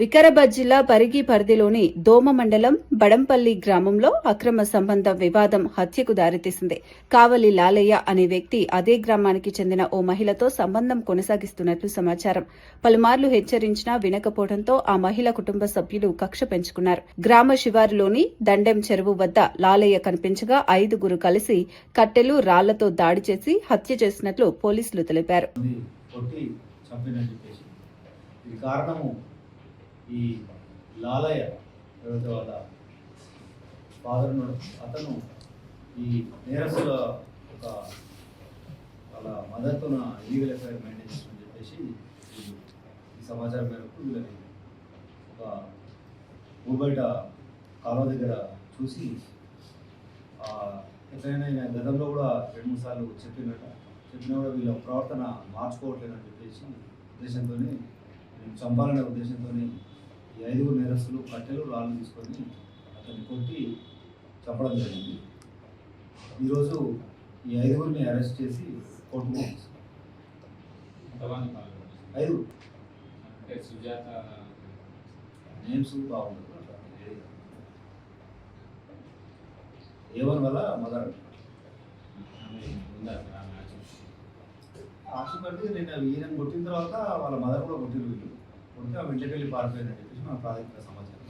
వికారాబాద్ జిల్లా పరిగి పరిధిలోని దోమ మండలం బడంపల్లి గ్రామంలో అక్రమ సంబంధం వివాదం హత్యకు దారితీసింది. కావలి లాలయ్య అనే వ్యక్తి అదే గ్రామానికి చెందిన ఓ మహిళతో సంబంధం కొనసాగిస్తున్నట్లు సమాచారం. పలుమార్లు హెచ్చరించినా వినకపోవడంతో ఆ మహిళ కుటుంబ సభ్యులు కక్ష పెంచుకున్నారు. గ్రామ శివారులోని దండెం చెరువు వద్ద లాలయ్య కనిపించగా 5గురు కలిసి కట్టెలు, రాళ్లతో దాడి చేసి హత్య చేసినట్లు పోలీసులు తెలిపారు. ఈ లాలయ్య ఎవరైతే వాళ్ళ ఫాదర్ ఉన్నాడు, అతను ఈ నేరస్తుల ఒక వాళ్ళ మదర్తో ఇల్లీగల్ ఎఫ్ఐఆర్ మెయింటైన్ చేస్తుందని చెప్పేసి ఈ సమాచారం మేరకు వీళ్ళని ఒక ఊబయట కాలువ దగ్గర చూసి ఎట్లయినా గతంలో కూడా 2-3 సార్లు చెప్పినా కూడా వీళ్ళ ప్రవర్తన మార్చుకోవట్లేదని చెప్పేసి ఉద్దేశంతో నేను చంపాలనే ఉద్దేశంతో ఈ 5గురు నేరస్తులు కట్టెలు, రాళ్ళు తీసుకొని అతన్ని కొట్టి చంపడం జరిగింది. ఈరోజు ఈ 5గురిని అరెస్ట్ చేసి కోర్టుకు పంపిస్తారు. 5 నేమ్స్ బాగుంటుంది. ఏవన్ వల్ల మదర్ ఆశపడి నేను ఈయనని కొట్టిన తర్వాత వాళ్ళ మదర్ కూడా కొట్టిన వీళ్ళు కొడితే ఆ ఇంటికి వెళ్ళి పారిపోయిందని చెప్పేసి మన ప్రాథమిక సమాచారం.